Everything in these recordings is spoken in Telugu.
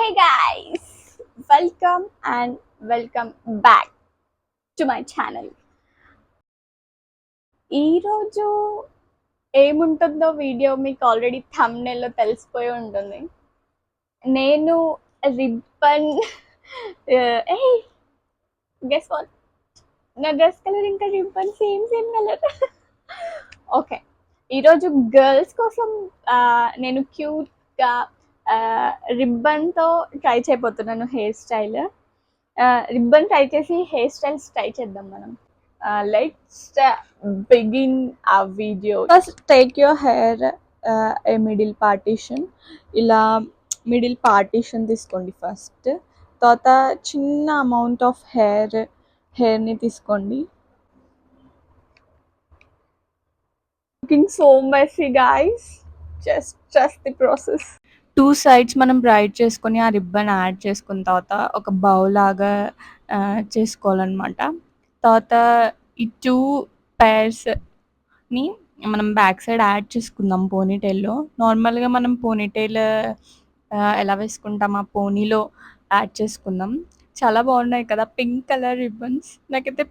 Hey guys, welcome back to my channel. ఈరోజు ఏముంటుందో వీడియో మీకు ఆల్రెడీ థంబ్నెయిల్లో తెలిసిపోయి ఉంటుంది. నేను రిబ్బన్ ఏ గెస్ వాట్, నా డ్రెస్ కలర్ ఇంకా రిబ్బన్ సేమ్ కలర్. ఓకే, ఈరోజు గర్ల్స్ కోసం నేను క్యూట్గా రిబ్బన్తో ట్రై చేయబోతున్నాను హెయిర్ స్టైల్. రిబ్బన్ ట్రై చేసి హెయిర్ స్టైల్స్ ట్రై చేద్దాం మనం. Let's begin our video. First take your hair a middle partition. ఇలా మిడిల్ పార్టీషన్ తీసుకోండి. ఫస్ట్ తర్వాత చిన్న అమౌంట్ ఆఫ్ హెయిర్ని తీసుకోండి. Looking so messy guys, just trust the process. Two sides మనం బ్రైట్ చేసుకొని ఆ రిబ్బన్ యాడ్ చేసుకున్న తర్వాత ఒక బౌల్ లాగా చేసుకోవాలన్నమాట. తర్వాత ఈ 2 pairsని మనం బ్యాక్ సైడ్ యాడ్ చేసుకుందాం పోనీటైల్లో. నార్మల్గా మనం పోనీటైల్ ఎలా వేసుకుంటాం ఆ పోనీలో యాడ్ చేసుకుందాం. చాలా బాగున్నాయి కదా పింక్ కలర్ రిబ్బన్స్. నాకైతే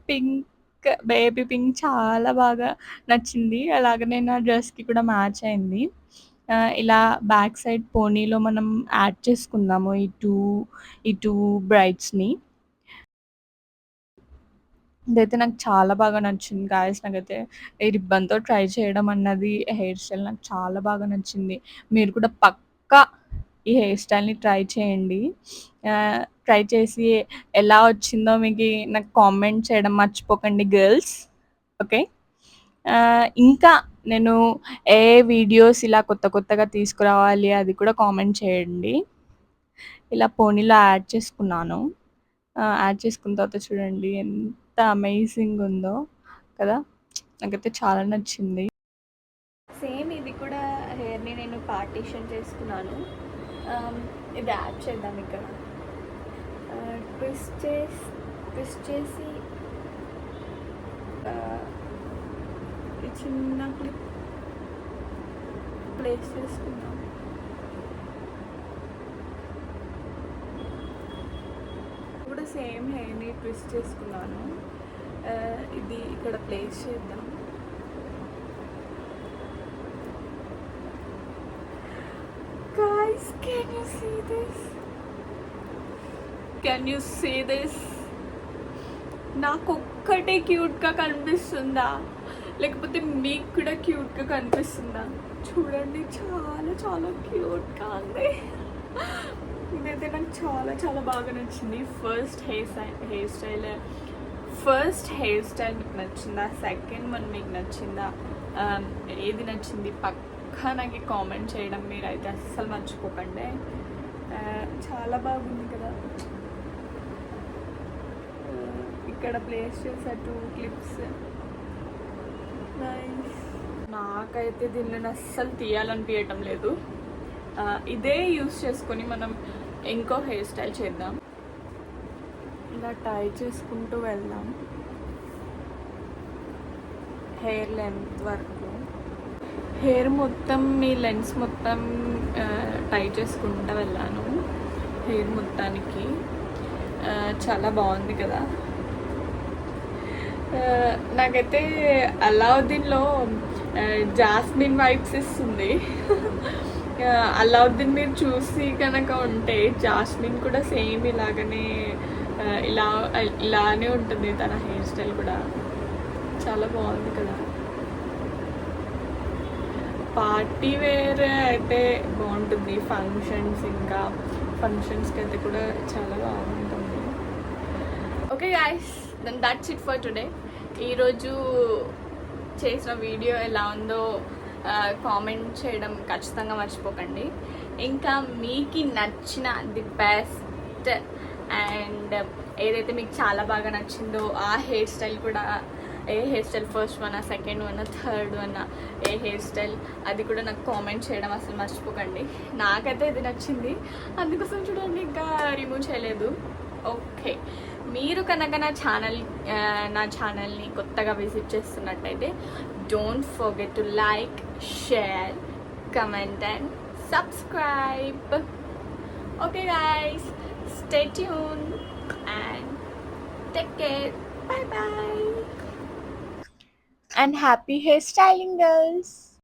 బేబీ పింక్ చాలా బాగా నచ్చింది. అలాగనే నా డ్రెస్కి కూడా మ్యాచ్ అయింది. ఇలా బ్యాక్ సైడ్ పోనీలో మనం యాడ్ చేసుకుందాము ఈ టూ బ్రైడ్స్ని. ఇదైతే నాకు చాలా బాగా నచ్చింది గాయస్. నాకైతే ఈ రిబ్బన్తో ట్రై చేయడం అన్నది హెయిర్ స్టైల్ నాకు చాలా బాగా నచ్చింది. మీరు కూడా పక్కా ఈ హెయిర్ స్టైల్ని ట్రై చేయండి. ట్రై చేసి ఎలా వచ్చిందో మీకు నాకు కామెంట్ చేయడం మర్చిపోకండి గర్ల్స్. ఓకే, ఇంకా నేను ఏ వీడియోస్ ఇలా కొత్తగా తీసుకురావాలి అది కూడా కామెంట్ చేయండి. ఇలా పోనీలో యాడ్ చేసుకున్నాను. యాడ్ చేసుకున్న తర్వాత చూడండి ఎంత అమేజింగ్ ఉందో కదా. నాకైతే చాలా నచ్చింది. సేమ్ ఇది కూడా హెయిర్ని నేను పార్టీషన్ చేసుకున్నాను. ఇది యాడ్ చేద్దాం ఇక్కడ. ట్విస్ట్ చేసి చిన్న క్లిప్ ప్లేస్ చేసుకుందాం. కూడా సేమ్ హెయిర్ని ట్విస్ట్ చేసుకున్నాను. ఇది ఇక్కడ ప్లేస్ చేద్దాం. Guys, can you see this? Can you see this? నాకు ఒక్కటే క్యూట్గా కనిపిస్తుందా, లేకపోతే మీకు కూడా క్యూట్గా కనిపిస్తుందా? చూడండి, చాలా చాలా క్యూట్గా ఉంది. ఇదైతే నాకు చాలా చాలా బాగా నచ్చింది. ఫస్ట్ హెయిర్ స్టైల్ మీకు నచ్చిందా? సెకండ్ వన్ మీకు నచ్చిందా? ఏది నచ్చింది పక్కా నాకు కామెంట్ చేయడం మీరు అయితే అస్సలు మర్చిపోకండి. చాలా బాగుంది కదా. ఇక్కడ ప్లేస్ చేసే 2 క్లిప్స్. నాకైతే దీన్ని అస్సలు తీయాలనిపించటం లేదు. ఇదే యూస్ చేసుకొని మనం ఇంకో హెయిర్ స్టైల్ చేద్దాం. ఇలా టై చేసుకుంటూ వెళ్దాం హెయిర్ లెంత్ వరకు. హెయిర్ మొత్తం మీ లెన్స్ మొత్తం టై చేసుకుంటూ వెళ్ళాను హెయిర్ మొత్తానికి. చాలా బాగుంది కదా. నాకైతే అలావుద్దీన్లో జాస్మిన్ వైబ్స్ ఇస్తుంది. అలావుద్దీన్ మీరు చూసి కనుక ఉంటే జాస్మిన్ కూడా సేమ్ ఇలానే ఉంటుంది తన హెయిర్ స్టైల్ కూడా. చాలా బాగుంది కదా. పార్టీ వేర్ అయితే బాగుంటుంది, ఫంక్షన్స్కి అయితే కూడా చాలా బాగుంటుంది. Okay guys, then that's it for today. ఈరోజు చేసిన వీడియో ఎలా ఉందో కామెంట్ చేయడం ఖచ్చితంగా మర్చిపోకండి. ఇంకా మీకు నచ్చిన ది బెస్ట్ అండ్ ఏదైతే మీకు చాలా బాగా నచ్చిందో ఆ హెయిర్ స్టైల్ కూడా, ఏ hair style first one, second one, third one, ఏ హెయిర్ స్టైల్ అది కూడా నాకు కామెంట్ చేయడం అసలు మర్చిపోకండి. నాకైతే ఇది నచ్చింది, అందుకోసం చూడండి ఇంకా రిమూవ్ చేయలేదు. ఓకే, మీరు కనుక నా ఛానల్ని కొత్తగా విజిట్ చేస్తున్నట్టయితే don't forget to like, share, comment and subscribe. Okay guys, stay tuned and take care. Bye bye. And happy hairstyling, girls.